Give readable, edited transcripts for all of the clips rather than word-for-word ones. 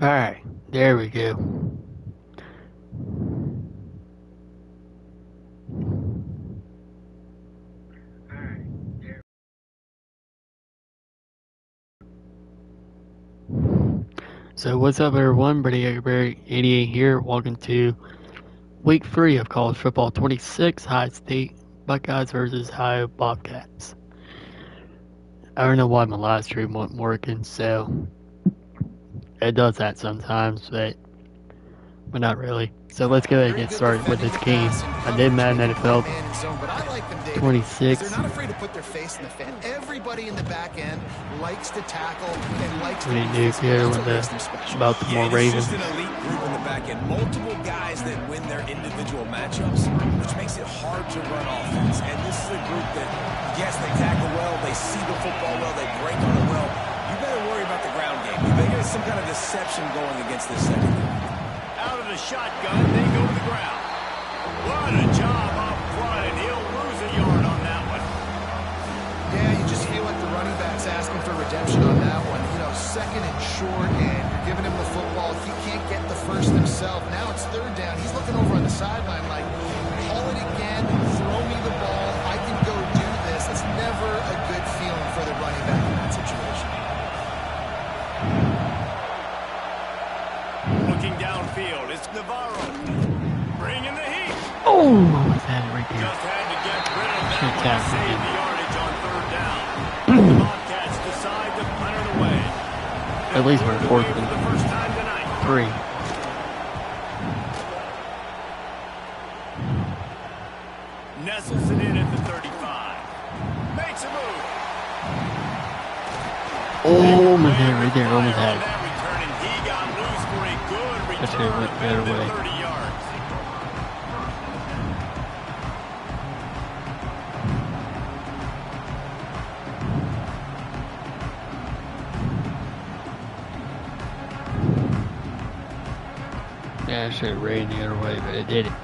Alright, there we go. So what's up everyone, Brady 88 here. Welcome to week 3 of college football 26, Ohio State Buckeyes versus Ohio Bobcats. I don't know why my live stream wasn't working, so it does that sometimes, but not really. So let's go ahead and get started with this game. I did Madden NFL 26. They're not afraid to put their face in the fan. Everybody in the back end likes to tackle and likes to do here with the Baltimore Ravens. It's just an elite group in the back end. Multiple guys that win their individual matchups, which makes it hard to run offense. And this is a group that, yes, they tackle well, they see the football well, they break on it well. You better worry about the ground game. You better get some kind of deception going against this secondary. Out of the shotgun, they go to the ground. What a job up front, and he'll lose a yard on that one. Yeah, you just feel like the running back's asking for redemption on that one. You know, second and short, and you're giving him the football. He can't get the first himself. Now it's third down. He's looking over on the sideline like, call it again, throw me the ball, I can go do this. It's never a good feeling for the running back in that situation. Looking downfield, it's Navarro. Bringing the heat. Oh, what was that right there? Just had to get rid of that one to tackle save him. the yardage on third down. The Bobcats decide to punt it away. At least we're They're fourth away for the first time tonight. 3. Nestles it in at the 35. Makes a move. Oh my god, right there, almost Fire had on it. that return, and he got loose for a good That's return it, went of better better way. than 30 yards. Yeah, I should have ran the other way, but it didn't.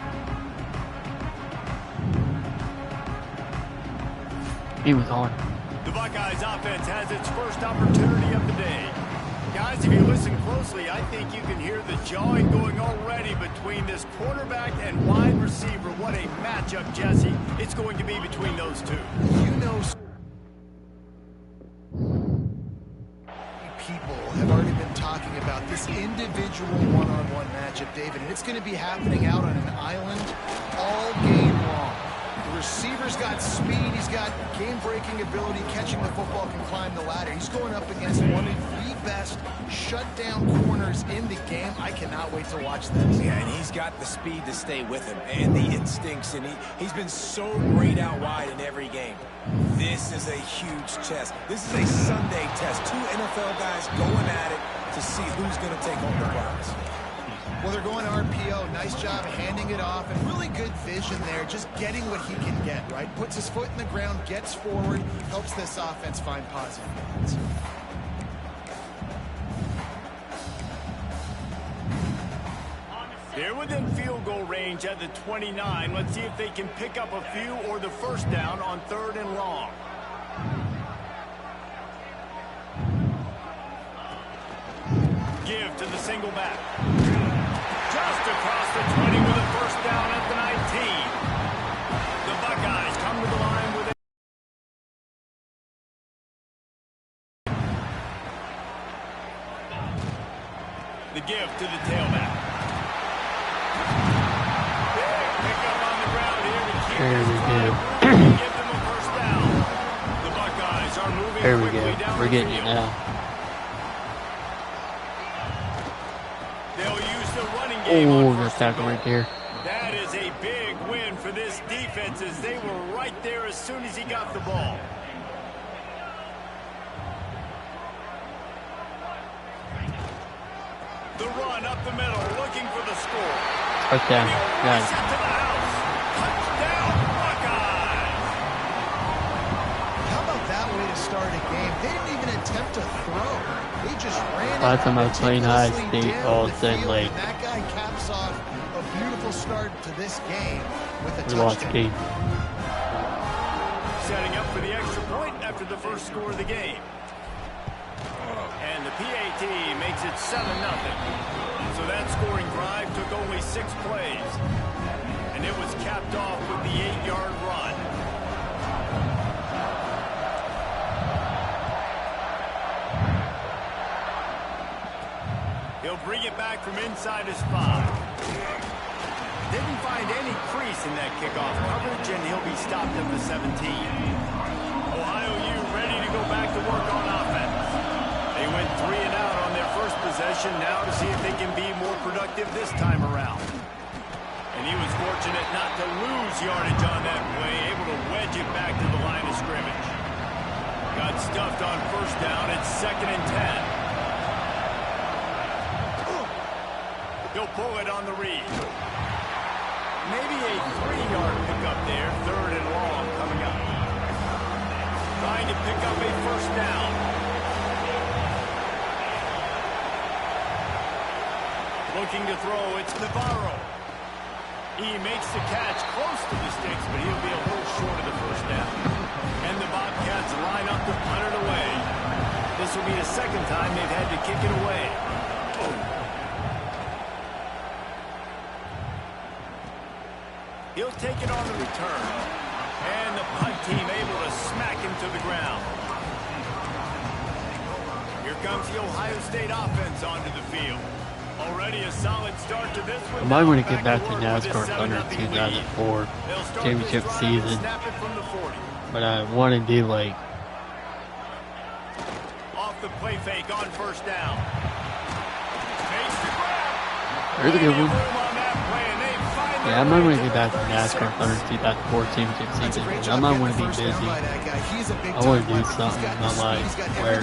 He was on. The Buckeyes offense has its first opportunity of the day. Guys, if you listen closely, I think you can hear the jawing going already between this quarterback and wide receiver. What a matchup, Jesse. It's going to be between those two. You know, people have already been talking about this individual one-on-one matchup, David, and it's going to be happening out on an island all game long. The receiver's got speed, he's got game-breaking ability, catching the football, can climb the ladder. He's going up against one of the best shutdown corners in the game. I cannot wait to watch this. Yeah, and he's got the speed to stay with him and the instincts, and he's been so great out wide in every game. This is a huge test. This is a Sunday test. Two NFL guys going at it to see who's going to take home the prize. Well, they're going RPO. Nice job handing it off, and really good vision there, just getting what he can get, right? Puts his foot in the ground, gets forward, helps this offense find positive moments. They're within field goal range at the 29. Let's see if they can pick up a few or the first down on third and long. Give to the single back. Just across the 20 with a first down at the 19. The Buckeyes come to the line with the give to the tailback. Big pickup on the ground here to keep There we go. give them a first down. The Buckeyes are moving There we quickly go. down We're the getting it field. now. They'll use the running game Oh, on that's first and tackle goal. right there. That is a big win for this defense as they were right there as soon as he got the ball. The run up the middle, looking for the score. Touchdown. Got Set it. to the house. Touchdown, Buckeyes! How about that way to start a game? They didn't even attempt to throw. They just ran Last time I was playing Ohio meticulously State, down all the said field, like and that guy caps off a beautiful start to this game with a we lost the touchdown. game. Setting up for the extra point after the first score of the game. And the PAT makes it 7-0. So that scoring drive took only 6 plays. And it was capped off with the 8-yard run. He'll bring it back from inside his 5. Didn't find any crease in that kickoff coverage, and he'll be stopped at the 17. Ohio U ready to go back to work on offense. They went 3 and out on their first possession, now to see if they can be more productive this time around. And he was fortunate not to lose yardage on that play, able to wedge it back to the line of scrimmage. Got stuffed on first down. It's 2nd and 10. He'll pull it on the read. Maybe a 3-yard pickup there. 3rd and long coming up. Trying to pick up a first down. Looking to throw. It's Navarro. He makes the catch close to the sticks, but he'll be a little short of the first down. And the Bobcats line up to punt it away. This will be the 2nd time they've had to kick it away. He'll take it on the return. And the punt team able to smack him to the ground. Here comes the Ohio State offense onto the field. Already a solid start to this one. I might want to get back to NASCAR Thunder 2004 championship season. But I want to do like... Off the play fake on first down. Makes the grab. There's a good one. Yeah, I might want to get back to NASCAR Thunder 2004 championship season. I might want to be busy. I want to do something in my life where...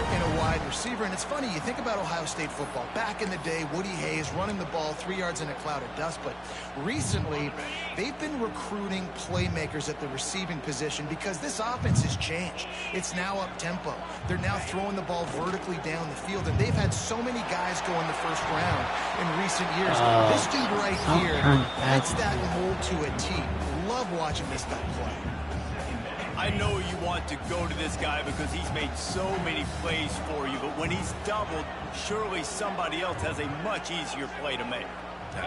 in a wide receiver. And it's funny, you think about Ohio State football. Back in the day, Woody Hayes running the ball 3 yards in a cloud of dust. But recently, they've been recruiting playmakers at the receiving position because this offense has changed. It's now up-tempo. They're now throwing the ball vertically down the field. And they've had so many guys go in the first round in recent years. This dude right here, that's that mold to a T. Love watching this guy play. I know you want to go to this guy because he's made so many plays for you, but when he's doubled, surely somebody else has a much easier play to make.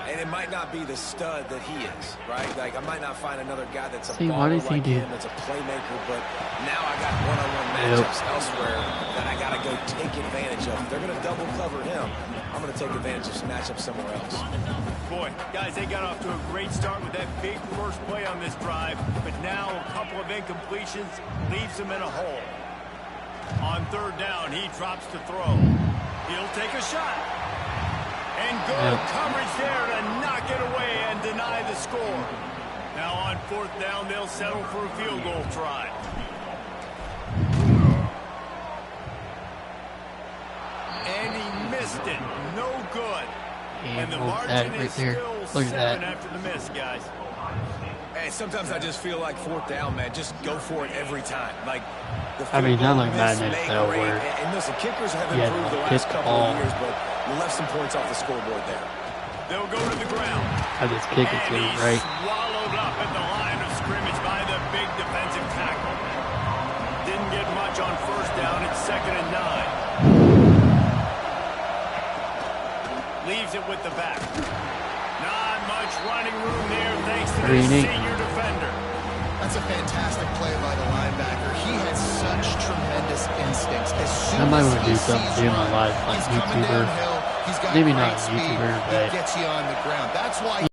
And it might not be the stud that he is, right? Like, I might not find another guy that's a baller like him, that's a playmaker, but now I got one-on-one matchups elsewhere that I got to go take advantage of. If they're going to double cover him, I'm going to take advantage of some matchups somewhere else. Boy, guys, they got off to a great start with that big first play on this drive, but now a couple of incompletions leaves them in a hole. On 3rd down, he drops to throw. He'll take a shot. And good coverage there to knock it away and deny the score. Now on 4th down, they'll settle for a field goal try. And he missed it. No good. And the margin is still 7 after the miss, guys. Hey, sometimes I just feel like 4th down, man. Just go for it every time. Like the I mean, not like Madness, though, where and listen, kickers have improved the last couple of years, but you left some points off the scoreboard there. They'll go to the ground. I just kick it to him, right? Swallowed up at the line of scrimmage by the big defensive tackle. Didn't get much on first down. It's 2nd and 9. Leaves it with the back. Not much running room there thanks to the senior defender. That's a fantastic play by the linebacker. He has such tremendous instincts. As soon I might as want to he do something sees in my run, life, like he's coming YouTuber. downhill. He's got Maybe great not speed. YouTuber, He but gets you on the ground. That's why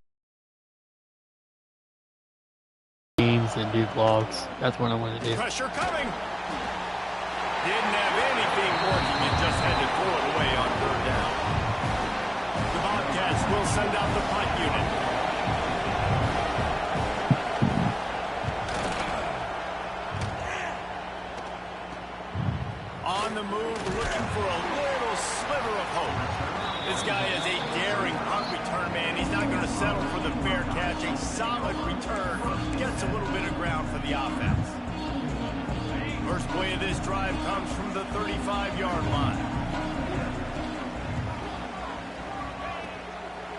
games and do vlogs. That's what I want to do. Pressure coming. Didn't have anything working and just had to throw it away on 3rd down. The Bobcats will send out the punt unit. On the move, looking for a little sliver of hope. This guy is a daring punt return man. He's not going to settle for the fair catch. A solid return gets a little bit of ground for the offense. First play of this drive comes from the 35-yard line.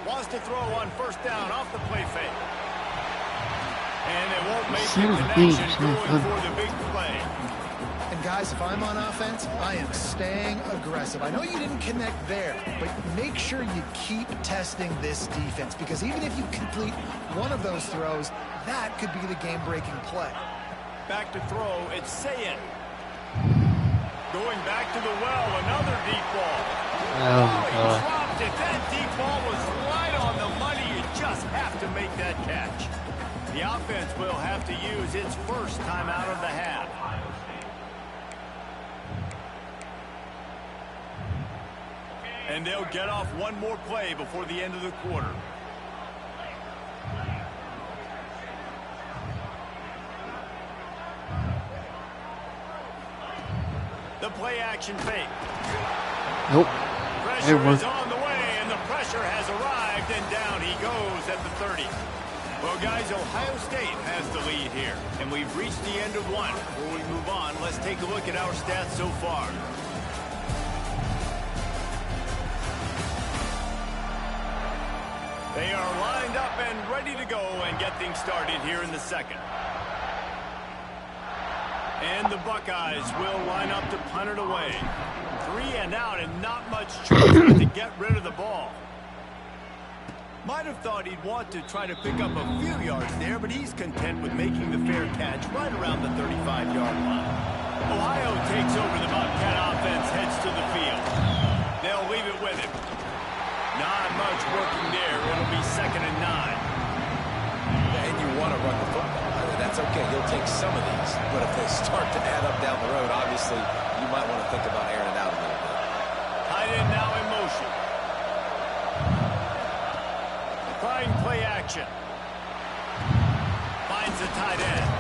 Wants to throw on first down off the play fake. And it won't make the connection going for the big play. And And guys, if I'm on offense, I am staying aggressive. I know you didn't connect there, but make sure you keep testing this defense, because even if you complete one of those throws, that could be the game-breaking play. Back to throw, it's Sayin. Going back to the well, another deep ball. Oh, He dropped it. That deep ball was right on the money. You just have to make that catch. The offense will have to use its first timeout of the half. And they'll get off one more play before the end of the quarter. The play action fake. nope. Pressure is on the way, and the pressure has arrived, and down he goes at the 30. Well, guys, Ohio State has the lead here, and we've reached the end of one. Before we move on, let's take a look at our stats so far. They are lined up and ready to go and get things started here in the second. And the Buckeyes will line up to punt it away. 3 and out, and not much choice but to get rid of the ball. Might have thought he'd want to try to pick up a few yards there, but he's content with making the fair catch right around the 35-yard line. Ohio takes over the Bobcat offense, heads to the field. They'll leave it with him. Not much working there. It'll be 2nd and 9. And you want to run the football. That's okay. You'll take some of these. But if they start to add up down the road, obviously, you might want to think about airing it out a little bit. Tight end now in motion. Trying play action. Finds the tight end.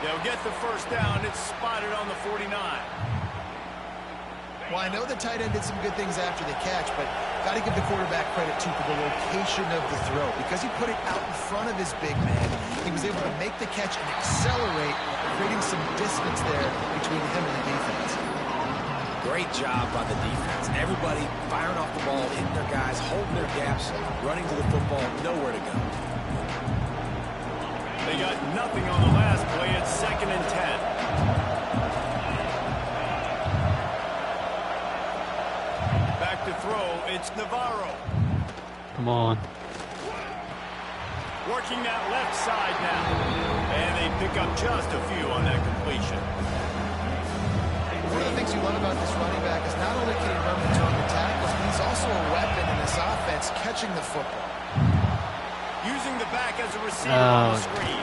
They'll get the first down. It's spotted on the 49. Well, I know the tight end did some good things after the catch, but got to give the quarterback credit, too, for the location of the throw. Because he put it out in front of his big man, he was able to make the catch and accelerate, creating some distance there between him and the defense. Great job by the defense. Everybody firing off the ball, hitting their guys, holding their gaps, running to the football, nowhere to go. They got nothing on the last play. It's 2nd and 10. Back to throw, it's Navarro. Come on. Working that left side now. And they pick up just a few on that completion. One of the things you love about this running back is not only can he run between the tackles, but he's also a weapon in this offense, catching the football. Using the back as a receiver on the screen.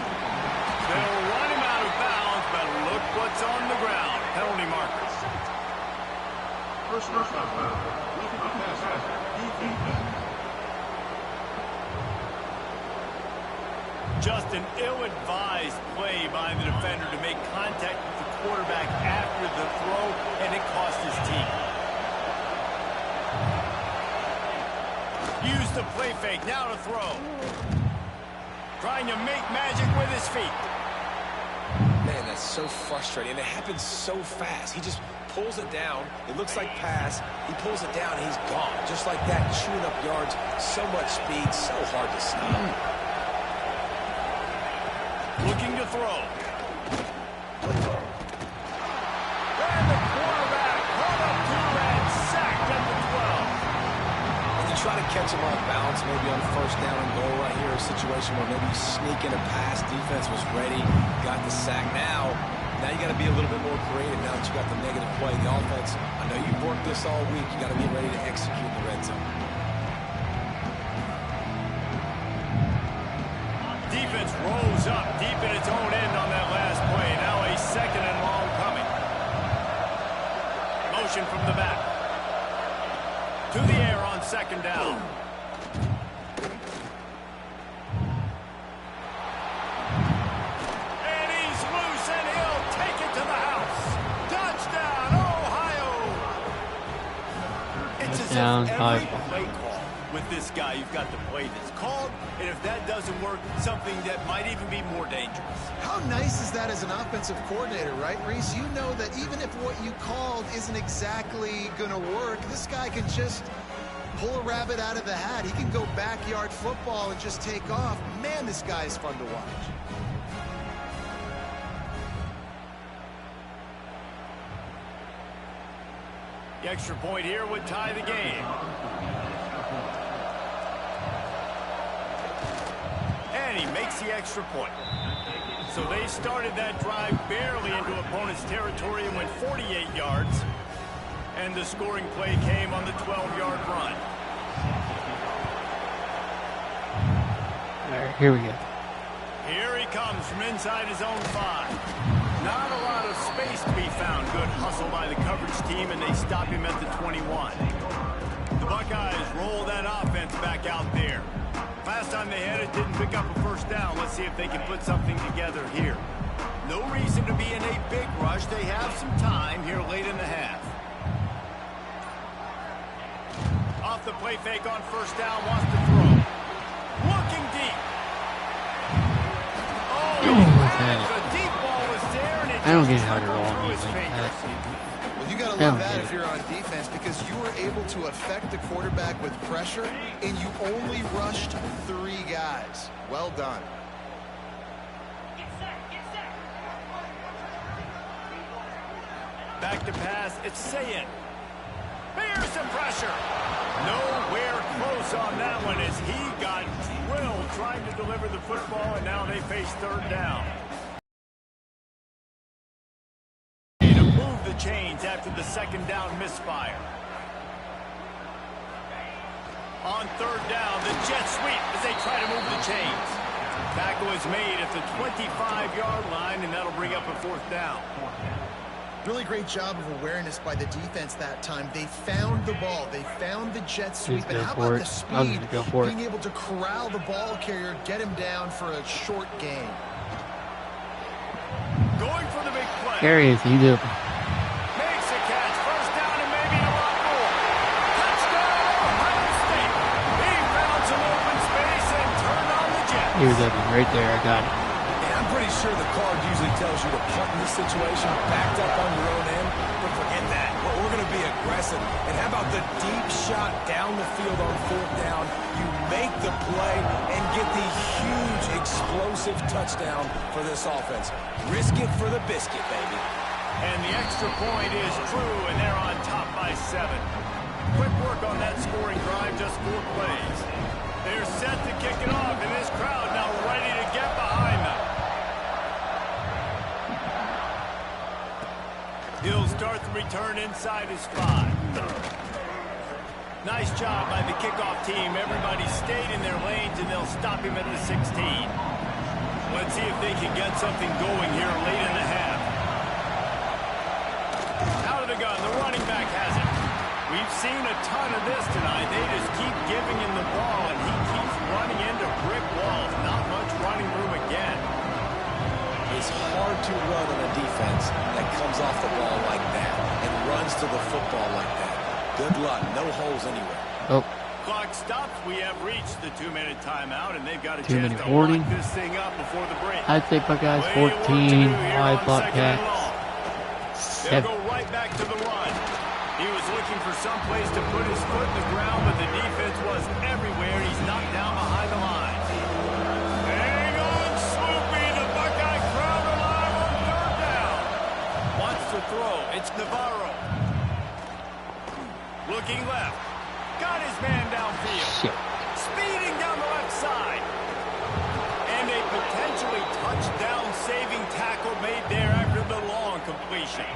They'll run him out of bounds, but look what's on the ground. Penalty marker. First down. Just an ill-advised play by the defender to make contact with the quarterback after the throw, and it cost his team. Use the play fake, now to throw. Trying to make magic with his feet. Man, that's so frustrating, and it happens so fast. He just pulls it down. It looks like pass. He pulls it down, and he's gone. Just like that, chewing up yards. So much speed, so hard to stop. Looking to throw. And the quarterback caught up to and sacked at the 12. And you try to catch him off balance, maybe on 1st down and goal right here, a situation where maybe you sneak in a pass, defense was ready, got the sack. Now you got to be a little bit more creative now that you got the negative play. The offense, I know you've worked this all week. You got to be ready to execute in the red zone. Defense rolls up deep in its own end on that last play. Now a 2nd and long coming. Motion from the back. To the air on 2nd down. And he's loose, and he'll take it to the house. Touchdown, Ohio! It's as if every play call with this guy, you've got the play that's called, and if that doesn't work, something that might even be more dangerous. How nice is that as an offensive coordinator, right, Reese? You know that even if what you called isn't exactly going to work, this guy can just pull a rabbit out of the hat. He can go backyard football and just take off. Man, this guy is fun to watch. The extra point here would tie the game. And he makes the extra point. So they started that drive barely into opponent's territory and went 48 yards. And the scoring play came on the 12-yard run. All right, here we go. Here he comes from inside his own 5. Not a lot of space to be found. Good hustle by the coverage team, and they stop him at the 21. The Buckeyes roll that offense back out there. Last time they had it, didn't pick up a first down. Let's see if they can put something together here. No reason to be in a big rush. They have some time here late in the half. Off the play fake on first down, wants to throw. Looking deep. The deep ball was there, and it I don't get just how to roll through on his these like fingers. that. Well, you got to love that if you're on defense, because you were able to affect the quarterback with pressure, and you only rushed 3 guys. Well done. Back to pass, it's Sayin. Here's some pressure. Nowhere close on that one as he got drilled trying to deliver the football, and now they face third down. To move the chains after the second down misfire. On third down, the jet sweep as they try to move the chains. Tackle is made at the 25-yard line, and that'll bring up a fourth down. Really great job of awareness by the defense that time. They found the ball. They found the jet sweep. And how about the speed, being able to corral the ball carrier, get him down for a short gain. Going for the big play. There he is. He did. Makes a catch. First down and maybe a lot more. Touchdown, Ohio State. He found some open space and turned on the jet. He was open right there. I got it. I'm pretty sure the card usually tells you to punt in this situation, backed up on your own end, but forget that. We're going to be aggressive. And how about the deep shot down the field on fourth down? You make the play and get the huge explosive touchdown for this offense. Risk it for the biscuit, baby. And the extra point is true, and they're on top by 7. Quick work on that scoring drive, just 4 plays. They're set to kick it off, and this crowd now ready to get behind them. He'll start the return inside his 5. Nice job by the kickoff team. Everybody stayed in their lanes, and they'll stop him at the 16. Let's see if they can get something going here late in the half. Out of the gun, the running back has it. We've seen a ton of this tonight. They just keep giving him the ball, and he keeps running into brick walls. Not much running room again. It's hard to run on a defense that comes off the ball like that and runs to the football like that. Good luck. No holes anywhere. Oh. Clock stops. We have reached the 2-minute timeout, and they've got a 2-minute chance to warning. lock this thing up before the break. I'd say Buckeyes Way to 14, work to do here Ohio on second and Bobcats long. They'll 7. go right back to the run. He was looking for some place to put his foot in the ground, but the defense was everywhere. He's knocked down behind the line. Hang on, Swoopy. The Buckeye crowd alive on third down. Wants to throw. It's Navarro. Looking left. Got his man downfield. Shit. Speeding down the left side. And a potentially touchdown-saving tackle made there after the long completion.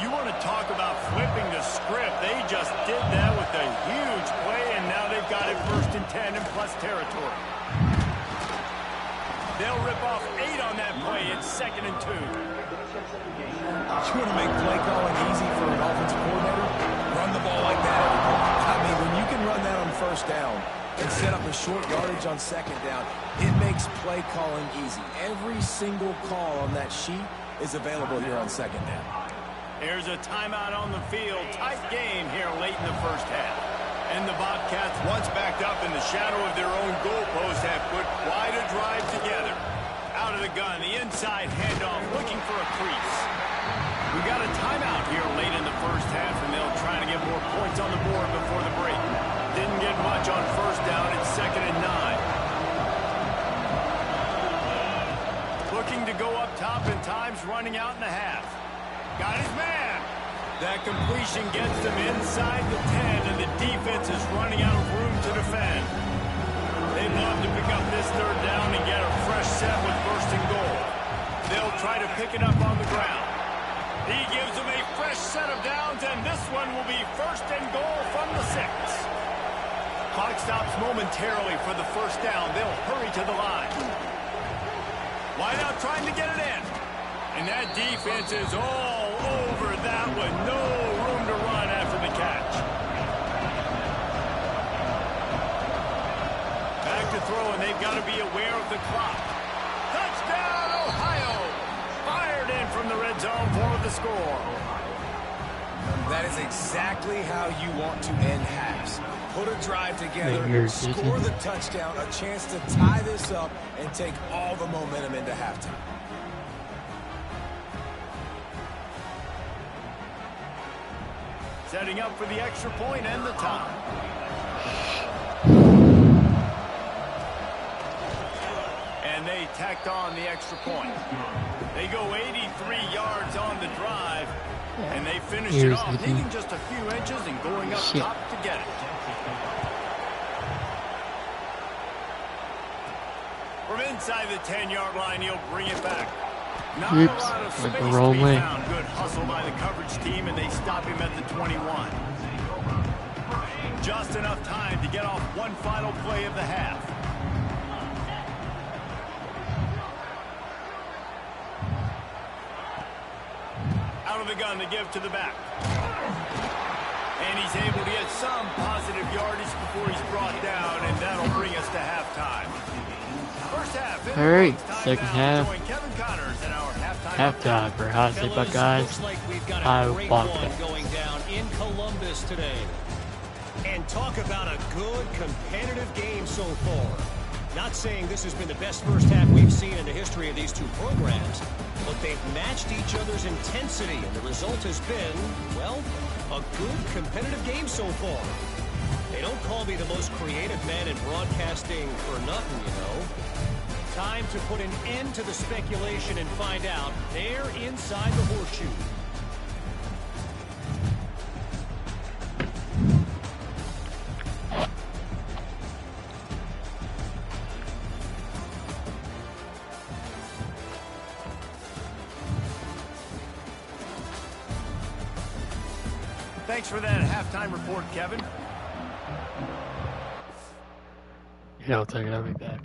You want to talk about flipping the script. They just did that with a huge play, and now they've got it 1st and 10 in plus territory. They'll rip off 8 on that play. It's 2nd and 2. You want to make play calling easy for an offensive coordinator? Run the ball like that. I mean, when you can run that on first down and set up a short yardage on second down, it makes play calling easy. Every single call on that sheet is available here on second down. Here's a timeout on the field. Tight game here late in the first half. And the Bobcats, once backed up in the shadow of their own goalpost, have put quite a drive together. Out of the gun, the inside handoff, looking for a crease. We got a timeout here late in the first half, and they'll try to get more points on the board before the break. Didn't get much on first down. It's 2nd and 9. Looking to go up top, and time's running out in the half. Got his man. That completion gets them inside the 10, and the defense is running out of room to defend. They'd love to pick up this third down and get a fresh set with first and goal. They'll try to pick it up on the ground. He gives them a fresh set of downs, and this one will be first and goal from the 6. Clock stops momentarily for the first down. They'll hurry to the line. Wide out trying to get it in. And that defense is all over that one. No room to run after the catch. Back to throw, and they've got to be aware of the clock. Touchdown, Ohio! Fired in from the red zone for the score. That is exactly how you want to end halves. Put a drive together, score the touchdown, a chance to tie this up, and take all the momentum into halftime. Setting up for the extra point and the time. And they tacked on the extra point. They go 83 yards on the drive, and they finish it off, needing just a few inches and going up top to get it. From inside the 10-yard line, he'll bring it back. Not a lot of space to be found. Good hustle by the coverage team, and they stop him at the 21. Just enough time to get off one final play of the half. Out of the gun to give to the back. And he's able to get some positive yardage before he's brought down, and that'll bring us to halftime. First half. All right, second half. Halftime for Ohio State Buckeyes. Ohio Bobcats. Going down in Columbus today. And talk about a good competitive game so far. Not saying this has been the best first half we've seen in the history of these two programs, but they've matched each other's intensity, and the result has been, well, a good competitive game so far. They don't call me the most creative man in broadcasting for nothing, you know. Time to put an end to the speculation and find out. They're inside the horseshoe. Thanks for that halftime report, Kevin. Yeah, I'll take it. I'll be back.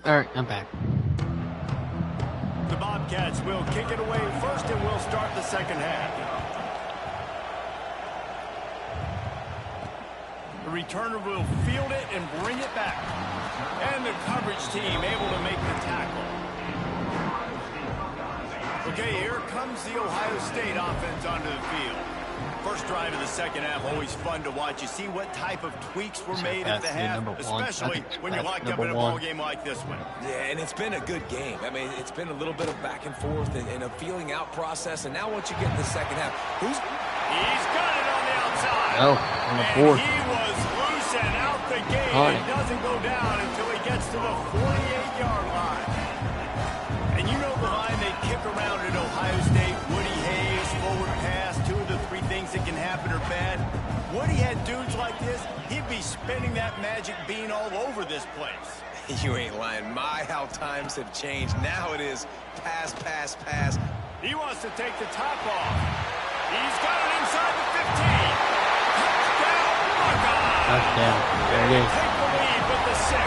Alright, I'm back. The Bobcats will kick it away first, and we'll start the second half. The returner will field it and bring it back. And the coverage team able to make the tackle. Okay, here comes the Ohio State offense onto the field. First drive of the second half, always fun to watch. You see what type of tweaks were made at the half, especially when you're locked up in a ball game like this one. Yeah, and it's been a good game. I mean, it's been a little bit of back and forth and a feeling out process. And now once you get in the second half, he's got it on the outside. Oh, on the fourth. He was loose and out the gate. It doesn't go down until he gets to the 48-yard line. And you know the line they kick around at Ohio State, Woody Hayes, forward pass, 2 of the 3 things that can happen are bad. Woody had dudes like this, he'd be spinning that magic bean all over this place. You ain't lying. My, how times have changed. Now it is pass, pass, pass. He wants to take the top off. He's got it inside the 15. Touchdown, Buckeye. Touchdown. There it is. Take the lead with the 6.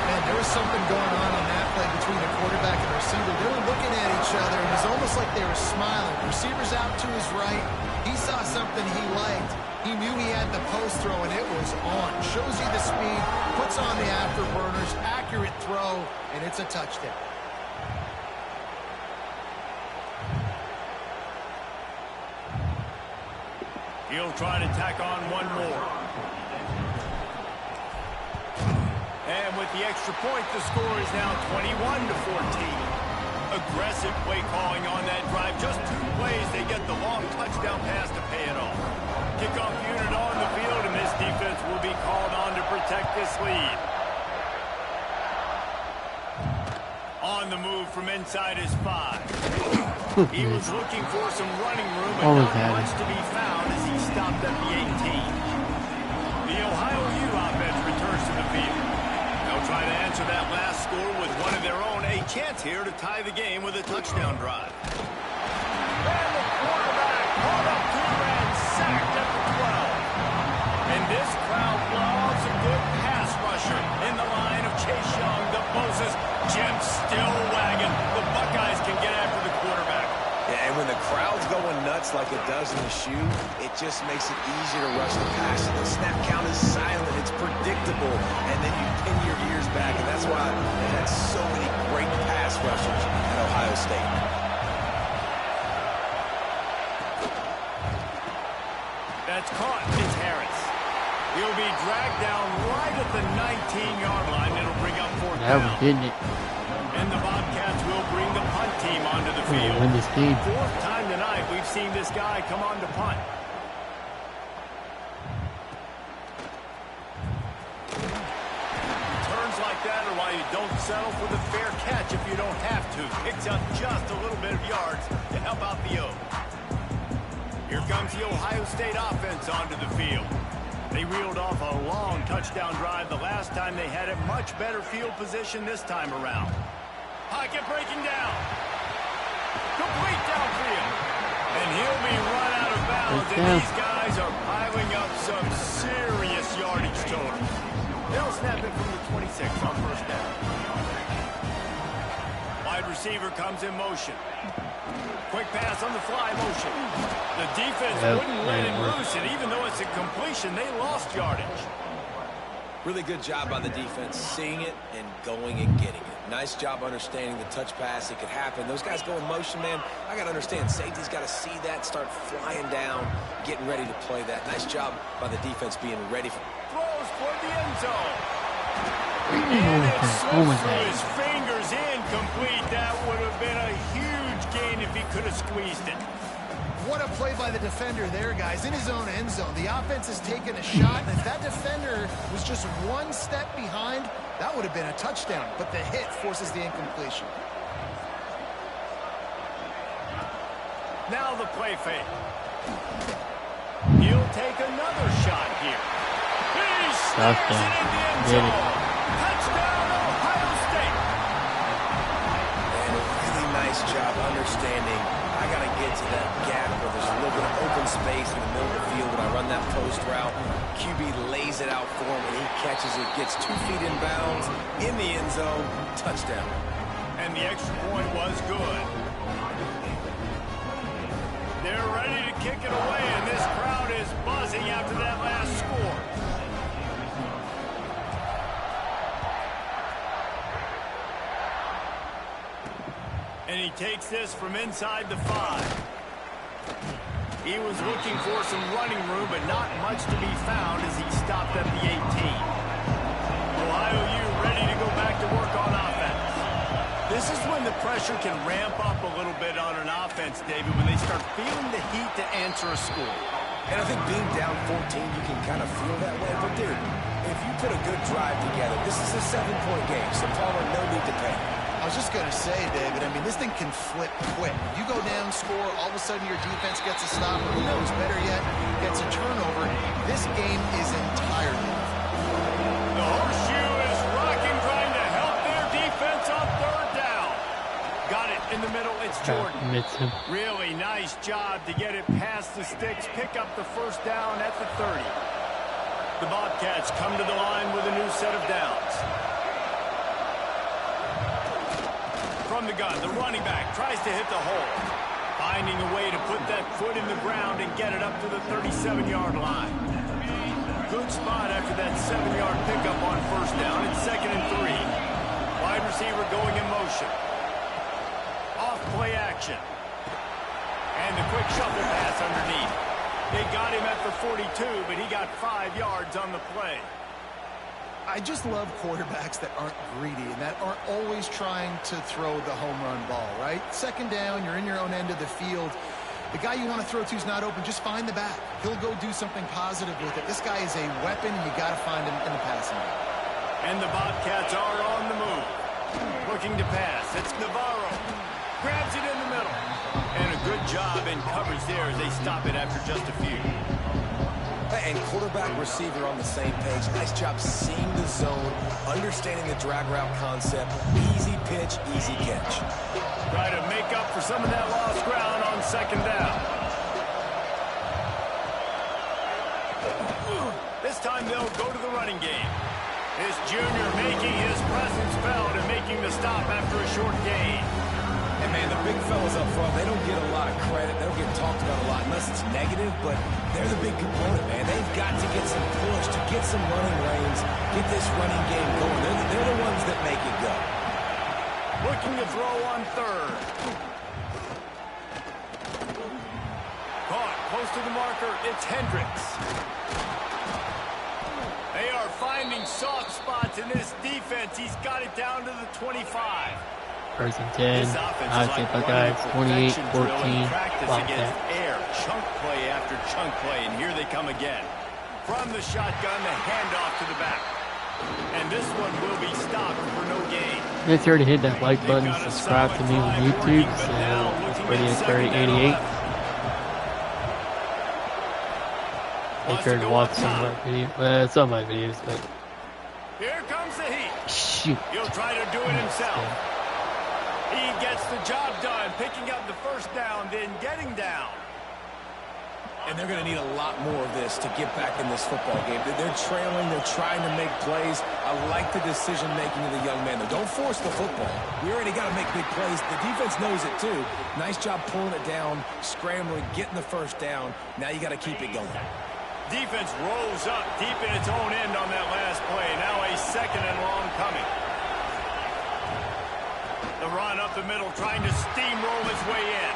Man, there was something going on that play between the quarterback and receiver. They were looking at each other. It was almost like they were smiling. Receiver's out to his right. He saw something he liked. He knew he had the post throw, and it was on. Shows you the speed, puts on the afterburners, accurate throw, and it's a touchdown. He'll try to tack on one more. And with the extra point, the score is now 21-14. Aggressive play calling on that drive. Just 2 plays, they get the long touchdown pass to pay it off. Kickoff unit on the field, and this defense will be called on to protect this lead. On the move from inside his 5. He was looking for some running room, but not much to be found as he stopped at the 18. The Ohio U offense returns to the field. They'll try to answer that last score with one of their own. A chance here to tie the game with a touchdown drive. And the quarterback caught up to and sacked at the 12. And this crowd loves a good pass rusher in the line of Chase Young, the Moses. Jim still wagging. The Buckeyes can get after the quarterback. Yeah, and when the crowd's going nuts like it does in the shoe, it just makes it easier to rush the passer. The snap count is silent. It's predictable. And then you pin your ears back, and that's why they had so many great pass rushers at Ohio State. That's caught. It's Harris. He'll be dragged down right at the 19-yard line. It'll bring up 4th down. Didn't it? And the Bobcats will bring the punt team onto the field. Win this game. 4th time tonight we've seen this guy come on to punt. Turns like that are why you don't settle for the fair catch if you don't have to. Picks up just a little bit of yards to help out the O. Here comes the Ohio State offense onto the field. They reeled off a long touchdown drive the last time they had a much better field position this time around. Pocket breaking down. Complete downfield. And he'll be run out of bounds. And these guys are piling up some serious yardage total. They'll snap it from the 26 on 1st down. Wide receiver comes in motion. Quick pass on the fly motion. The defense wouldn't let him loose, and even though it's a completion, they lost yardage. Really good job by the defense, seeing it and going and getting it. Nice job understanding the touch pass. It could happen. Those guys go in motion, man. I got to understand, safety's got to see that, start flying down, getting ready to play that. Nice job by the defense being ready for. Throws for the end zone. And it slips through his fingers, incomplete. That would have been a huge gain if he could have squeezed it. What a play by the defender there, guys, in his own end zone. The offense has taken a shot, and if that defender was just 1 step behind, that would have been a touchdown. But the hit forces the incompletion. Now the play fake. He'll take another shot here. He snaps it in the end zone. Touchdown, Ohio State. And a really nice job understanding I got to get to that gap where there's a little bit of open space in the middle of the field when I run that post route. QB lays it out for him, and he catches it, gets 2 feet in bounds, in the end zone, touchdown. And the extra point was good. They're ready to kick it away, and this crowd is buzzing after that last score. And he takes this from inside the 5. He was looking for some running room, but not much to be found as he stopped at the 18. Ohio U ready to go back to work on offense. This is when the pressure can ramp up a little bit on an offense, David, when they start feeling the heat to answer a score. And I think being down 14, you can kind of feel that way. But, dude, if you put a good drive together, this is a 7-point game, so Palmer, no need to panic. I was just going to say, David, I mean, this thing can flip quick. You go down, score, all of a sudden your defense gets a stop, or who knows, better yet, gets a turnover. This game is entirely different. The horseshoe is rocking, trying to help their defense on 3rd down. Got it in the middle, it's Jordan. Really nice job to get it past the sticks, pick up the 1st down at the 30. The Bobcats come to the line with a new set of downs. From the gun, the running back tries to hit the hole. Finding a way to put that foot in the ground and get it up to the 37-yard line. Good spot after that 7-yard pickup on 1st down. It's 2nd and 3. Wide receiver going in motion. Off play action. And the quick shuffle pass underneath. They got him at the 42, but he got 5 yards on the play. I just love quarterbacks that aren't greedy and that aren't always trying to throw the home run ball, right? 2nd down, you're in your own end of the field. The guy you want to throw to is not open. Just find the back. He'll go do something positive with it. This guy is a weapon, and you got to find him in the passing game. And the Bobcats are on the move. Looking to pass. It's Navarro. Grabs it in the middle. And a good job in coverage there as they stop it after just a few. And quarterback, receiver on the same page. Nice job seeing the zone, understanding the drag route concept. Easy pitch, easy catch. Try to make up for some of that lost ground on 2nd down. This time they'll go to the running game. This junior making his presence felt and making the stop after a short gain. And, man, the big fellas up front, they don't get a lot of credit. They don't get talked about a lot unless it's negative, but they're the big component, man. They've got to get some push, to get some running lanes, get this running game going. They're the ones that make it go. Looking to throw on 3rd. Caught close to the marker. It's Hendricks. They are finding soft spots in this defense. He's got it down to the 25. 1st and 10. Ohio State Buckeyes 28-14. Bobcats. Air, chunk play after chunk play, and here they come again. From the shotgun, the handoff to the back. And this one will be stopped for no gain. Make sure to hit that like button, subscribe to me on YouTube. So it's Brady 88. Make sure to watch some of my videos. Well, some of my videos, but here comes the heat. Shoot. He'll try to do it himself. He gets the job done, picking up the 1st down, then getting down. And they're going to need a lot more of this to get back in this football game. They're trailing. They're trying to make plays. I like the decision-making of the young man, though. Don't force the football. We already got to make big plays. The defense knows it, too. Nice job pulling it down, scrambling, getting the 1st down. Now you got to keep it going. Defense rose up deep in its own end on that last play. Now a 2nd and long coming. The run up the middle, trying to steamroll his way in.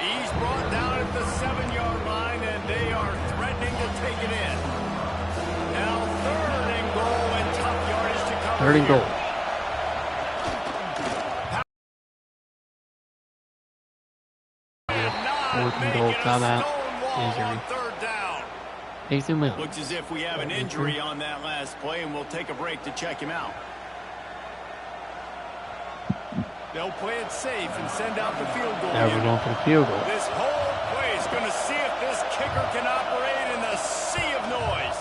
He's brought down at the 7-yard line, and they are threatening to take it in. Now 3rd and goal, and tough yardage to cover. 3rd and goal. Fourth and goal, timeout, injury. 3rd down. Mason Mills. Looks as if we have an injury on that last play, and we'll take a break to check him out. They'll play it safe and send out the field goal. Now we're going for the field goal. This whole play is going to see if this kicker can operate in the sea of noise.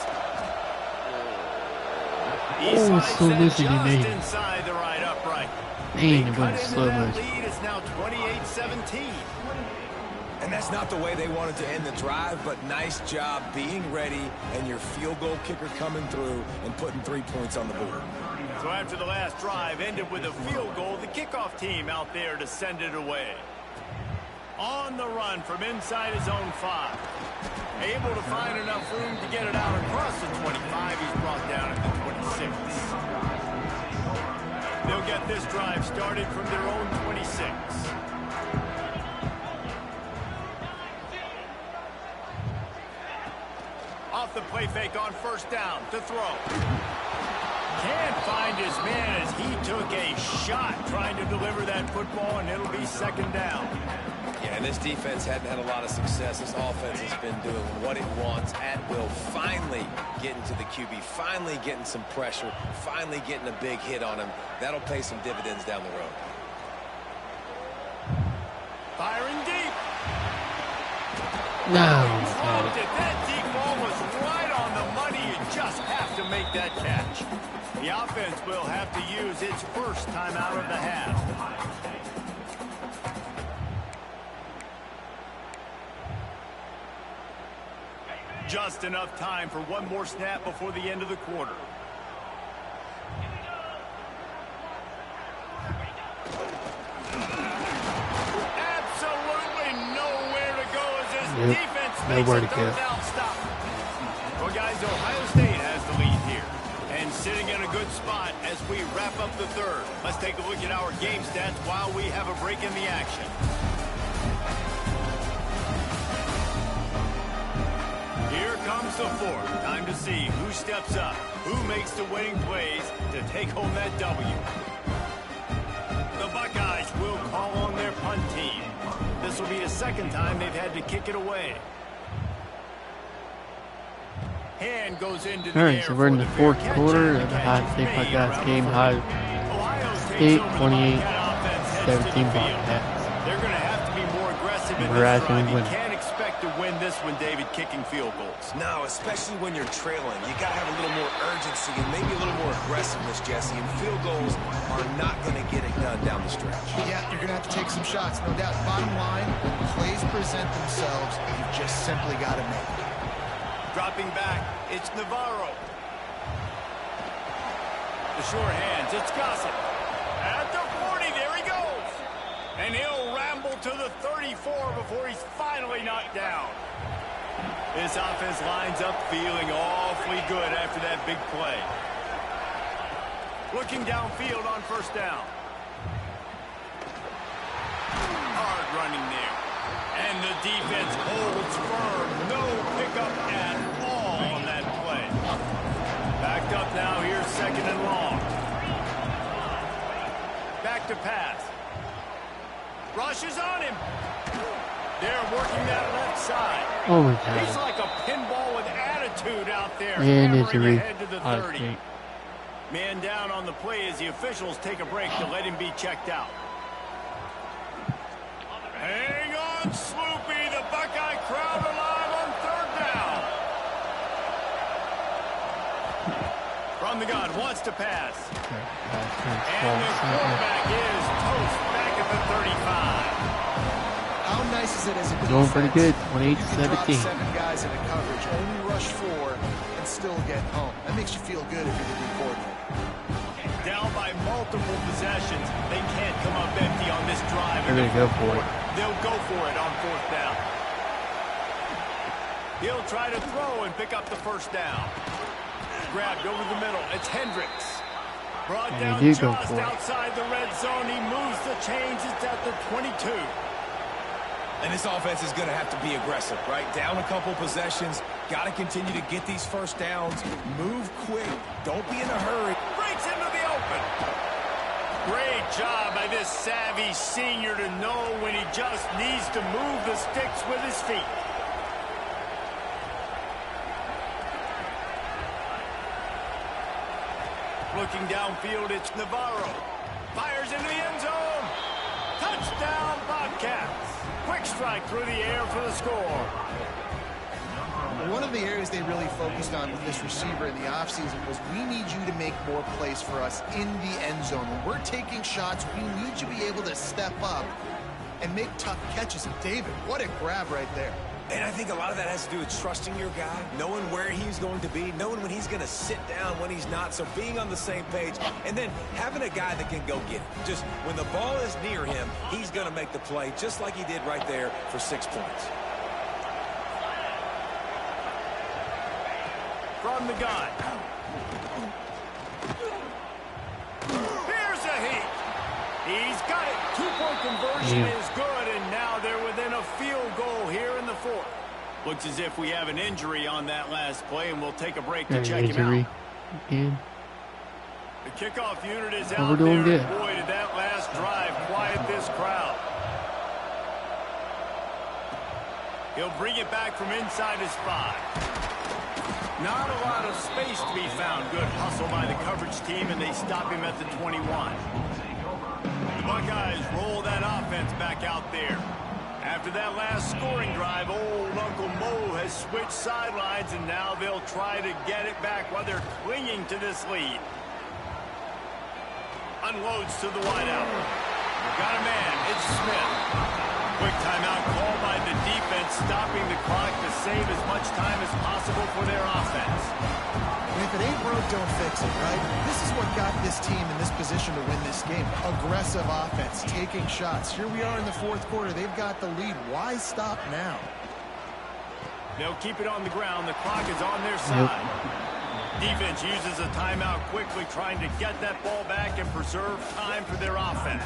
Oh, so loose he made. Inside the right upright. Man, it went slow motion. Lead is now 28-17. And that's not the way they wanted to end the drive, but nice job being ready and your field goal kicker coming through and putting 3 points on the board. So after the last drive ended with a field goal, the kickoff team out there to send it away. On the run from inside his own 5. Able to find enough room to get it out across the 25. He's brought down at the 26. They'll get this drive started from their own 26. Off the play fake on first down to throw. Can't find his man as he took a shot trying to deliver that football, and it'll be second down. Yeah, and this defense hadn't had a lot of success. This offense has been doing what it wants at will. Finally getting to the QB, finally getting some pressure, finally getting a big hit on him. That'll pay some dividends down the road. Firing deep. No. That deep ball was right on the money. You just have to make that catch. The offense will have to use its first timeout of the half. Just enough time for one more snap before the end of the quarter. Absolutely nowhere to go as this defense makes a third down stop. Well, guys, Ohio State has the lead here and sitting in a good spot as we wrap up the third. Let's take a look at our game stats while we have a break in the action. Here comes the fourth. Time to see who steps up, who makes the winning plays to take home that W. The Buckeyes will call on their punt team. This will be the second time they've had to kick it away. Hand goes into the air. So we're in the fourth quarter of the Ohio State Buckeyes game. Ohio State 28-17 Bobcats. They're going to have to be more aggressive in We're this drive. You win. can't expect to win this one, David, kicking field goals. No, especially when you're trailing. You got to have a little more urgency and maybe a little more aggressiveness, Jesse. And field goals are not going to get it done down the stretch. Yeah, you're going to have to take some shots, no doubt. Bottom line, when plays present themselves, you've just simply got to make it. Dropping back, it's Navarro. The sure hands, it's Gossett. At the 40, there he goes. And he'll ramble to the 34 before he's finally knocked down. This offense lines up feeling awfully good after that big play. Looking downfield on first down. Hard running there. And the defense holds firm. No pickup at all on that play. Backed up now. Here's second and long. Back to pass. Rushes on him. They're working that left side. Oh my God. He's like a pinball with attitude out there. And it's a hammering ahead to the 30. Man down on the play as the officials take a break to let him be checked out. Hang on, Sloopy. The Buckeye crowd alive on third down. From the gun, wants to pass. And the quarterback is toast back at the 35. How nice is it as a defense? Going pretty good, 28-17. You can drop 7 guys in a coverage, only rush 4, and still get home. That makes you feel good if you're the D coordinator. Down by multiple possessions. They can't come up empty on this drive. They're going to go for it. They'll go for it on fourth down. He'll try to throw and pick up the first down. Grabbed over the middle. It's Hendricks. Brought down just outside the red zone. He moves the chains. It's at the 22. And this offense is going to have to be aggressive, right? Down a couple possessions. Got to continue to get these first downs. Move quick. Don't be in a hurry. Breaks into the open. Great job by this savvy senior to know when he just needs to move the sticks with his feet. Looking downfield, it's Navarro. Fires into the end zone. Touchdown, Bobcats. Quick strike through the air for the score. One of the areas they really focused on with this receiver in the offseason was we need you to make more plays for us in the end zone. When we're taking shots, we need you to be able to step up and make tough catches. And David, what a grab right there. And I think a lot of that has to do with trusting your guy, knowing where he's going to be, knowing when he's going to sit down, when he's not, so being on the same page, and then having a guy that can go get it. Just when the ball is near him, he's going to make the play, just like he did right there for 6 points. From the gun. Here's a heat. He's got it. 2-point conversion is good, and now they're within a field goal here in the fourth. Looks as if we have an injury on that last play, and we'll take a break to check him out. Again. The kickoff unit is out there, and boy, did that last drive quiet this crowd. He'll bring it back from inside his 5. Not a lot of space to be found. Good hustle by the coverage team, and they stop him at the 21. The Buckeyes roll that offense back out there. After that last scoring drive, old Uncle Mo has switched sidelines, and now they'll try to get it back while they're clinging to this lead. Unloads to the wideout. Got a man. It's Smith. Quick timeout called by the defense, stopping the clock to save as much time as possible for their offense. And if it ain't broke, don't fix it, right? This is what got this team in this position to win this game. Aggressive offense, taking shots. Here we are in the fourth quarter. They've got the lead. Why stop now? They'll keep it on the ground. The clock is on their side. Defense uses a timeout quickly, trying to get that ball back and preserve time for their offense.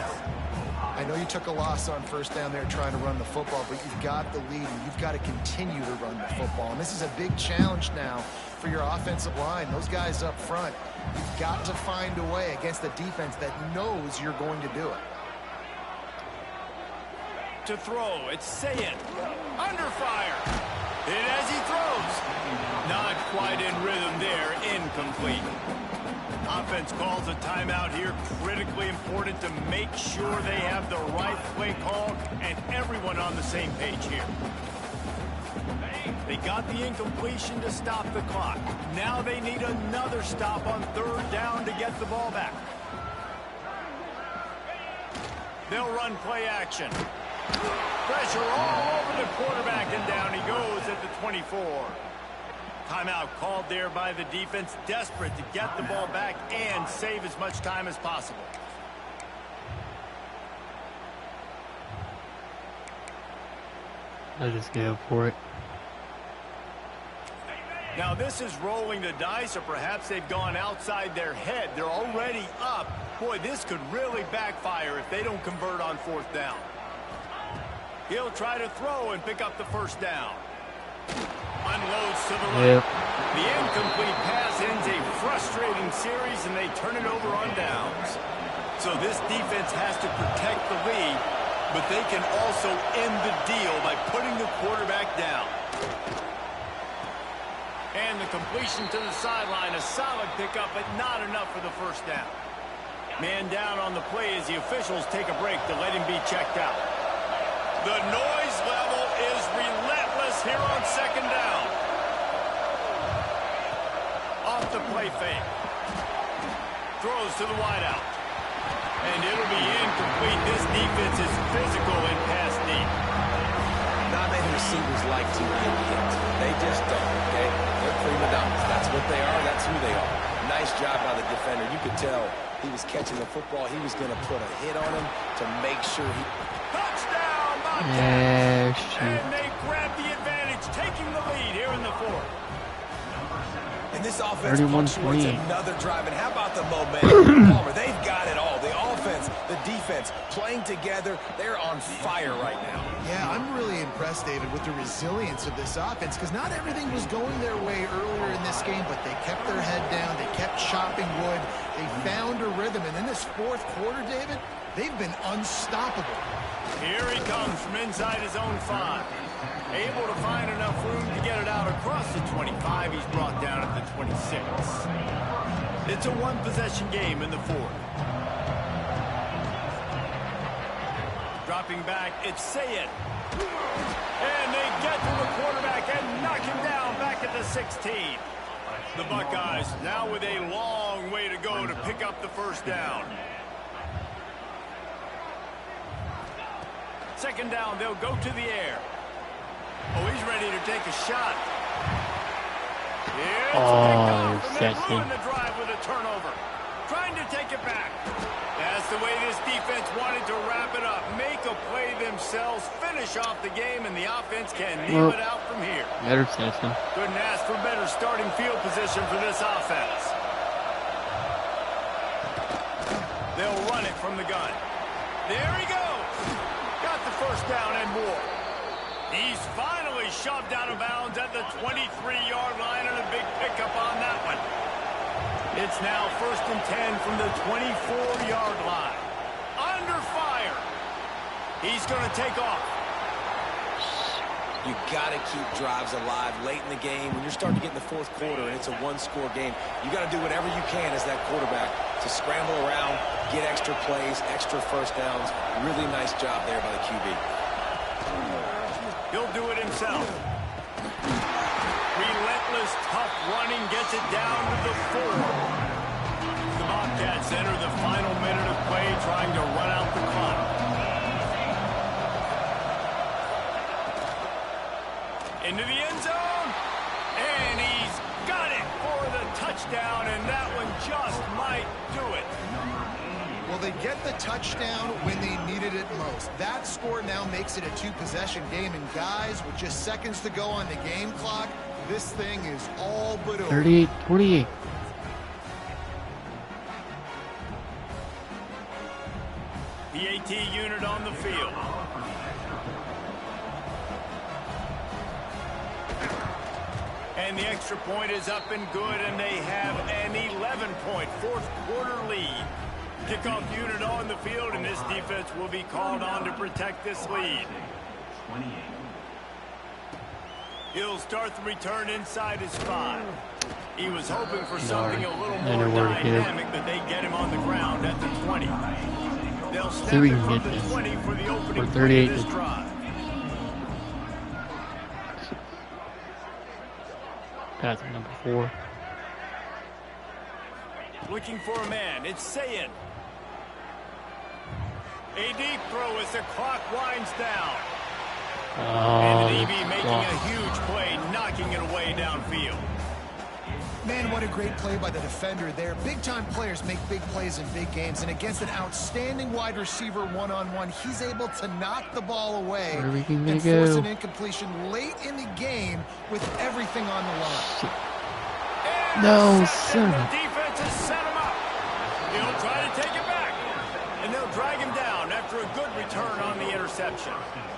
I know you took a loss on first down there trying to run the football, but you've got the lead, and you've got to continue to run the football. And this is a big challenge now for your offensive line. Those guys up front, you've got to find a way against a defense that knows you're going to do it. To throw, it's Sayed. Under fire. Hit as he throws. Not quite in rhythm there. Incomplete. Offense calls a timeout here. Critically important to make sure they have the right play call and everyone on the same page here. They got the incompletion to stop the clock. Now they need another stop on third down to get the ball back. They'll run play action. Pressure all over the quarterback, and down he goes at the 24. Timeout called there by the defense, desperate to get the ball back and save as much time as possible. I just go for it. Now this is rolling the dice, or perhaps they've gone outside their head. They're already up. Boy, this could really backfire if they don't convert on fourth down. He'll try to throw and pick up the first down. Unloads to the right. The incomplete pass ends a frustrating series, and they turn it over on downs. So this defense has to protect the lead, but they can also end the deal by putting the quarterback down. And the completion to the sideline, a solid pickup, but not enough for the first down. Man down on the play as the officials take a break to let him be checked out. The noise level is relentless here on second down. Off the play fake. Throws to the wideout. And it'll be incomplete. This defense is physical in pass deep. Not many receivers like to get hit. They just don't, okay? They're prima donnas. That's what they are. That's who they are. Nice job by the defender. You could tell he was catching the football. He was going to put a hit on him to make sure he... Touchdown, Yeah, Bobcats! And they grab the advantage, taking the lead here in the fourth. And this offense punctuates another drive. And how about the momentum? Palmer, they've got it all. The offense, the defense, playing together. They're on fire right now. Yeah, I'm really impressed, David, with the resilience of this offense, because not everything was going their way earlier in this game, but they kept their head down. They kept chopping wood. They found a rhythm. And in this fourth quarter, David, they've been unstoppable. Here he comes from inside his own 5. Able to find enough room to get it out across the 25. He's brought down at the 26. It's a one-possession game in the fourth. Dropping back, it's Sayed. And they get to the quarterback and knock him down back at the 16. The Buckeyes now with a long way to go to pick up the first down. second down, they'll go to the air. Oh, he's ready to take a shot. It's interception. the drive with a turnover. Trying to take it back. That's the way this defense wanted to wrap it up. Make a play themselves, finish off the game, and the offense can kneel it out from here. Interception. Couldn't ask for better starting field position for this offense. They'll run it from the gun. There he goes. Got the first down and more. He's finally shoved out of bounds at the 23-yard line, and a big pickup on that one. It's now 1st and 10 from the 24-yard line. Under fire. He's going to take off. You got to keep drives alive late in the game. When you're starting to get in the fourth quarter and it's a one-score game, you got to do whatever you can as that quarterback to scramble around, get extra plays, extra first downs. Really nice job there by the QB. He'll do it himself. Relentless, tough running gets it down to the 4. The Bobcats enter the final minute of play trying to run out the clock. Into the end zone. And he's got it for the touchdown, and that one just might do it. Well, they get the touchdown when they needed it most. That score now makes it a 2-possession game. And guys, with just seconds to go on the game clock, this thing is all but over. 38-28. The AT unit on the field. And the extra point is up and good, and they have an 11-point fourth-quarter lead. Kickoff unit on the field, and this defense will be called on to protect this lead. He'll start the return inside his 5. He was hoping for something a little more dynamic, but they get him on the ground at the 20. They'll snap it from the 20 for the opening play of this drive. Pass number 4. Looking for a man. It's Sayin. A deep throw as the clock winds down. And the DB making a huge play, knocking it away downfield. Man, what a great play by the defender there. Big-time players make big plays in big games, and against an outstanding wide receiver one-on-one, he's able to knock the ball away and force an incompletion late in the game with everything on the line. No, son. The defense has set him up. He'll try to take it back, and they'll drag him down after a good return on the interception.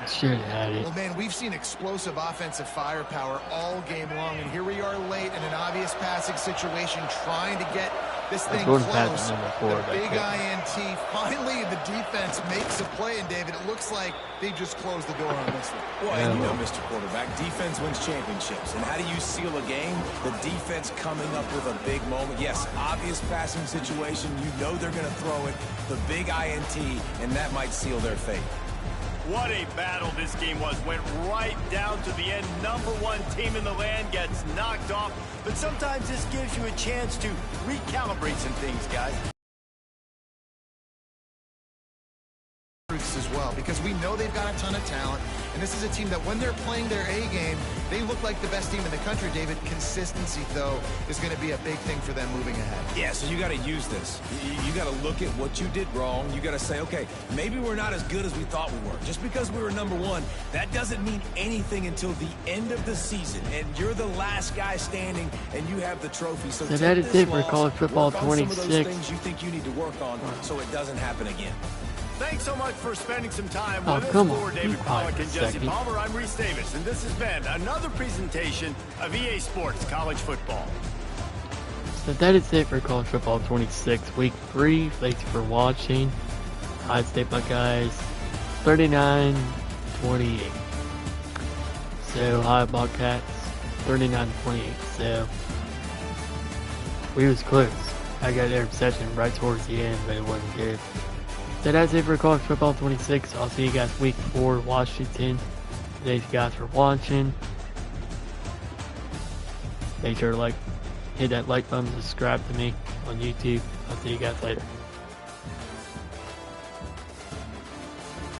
Should have had it. Well, man, we've seen explosive offensive firepower all game long, and here we are late in an obvious passing situation trying to get this thing close. The big INT. Finally, the defense makes a play, and David, it looks like they just closed the door on this one. Well, and you know, Mr. Quarterback, defense wins championships. And how do you seal a game? The defense coming up with a big moment. Yes, obvious passing situation. You know they're going to throw it. The big INT, and that might seal their fate. What a battle this game was. Went right down to the end. #1 team in the land gets knocked off. But sometimes this gives you a chance to recalibrate some things, guys. As well, because we know they've got a ton of talent, and this is a team that when they're playing their A game, they look like the best team in the country. David, consistency though is going to be a big thing for them moving ahead. Yeah, so you got to use this. You got to look at what you did wrong. You got to say, okay, maybe we're not as good as we thought we were. Just because we were #1, that doesn't mean anything until the end of the season, and you're the last guy standing, and you have the trophy. So that is it for College Football 26. Some of those things you think you need to work on so it doesn't happen again. Thanks so much for spending some time with us. For David Pollack and Jesse Palmer, I'm Reese Davis, and this has been another presentation of EA Sports College Football. So that is it for College Football 26, Week 3. Thanks for watching. Ohio State Buckeyes 39-28. So Ohio Bobcats 39-28. So we was close. I got an interception right towards the end, but it wasn't good. So that's it for College Football 26. I'll see you guys Week 4, Washington. Thanks guys for watching. Make sure to hit that like button, subscribe to me on YouTube. I'll see you guys later.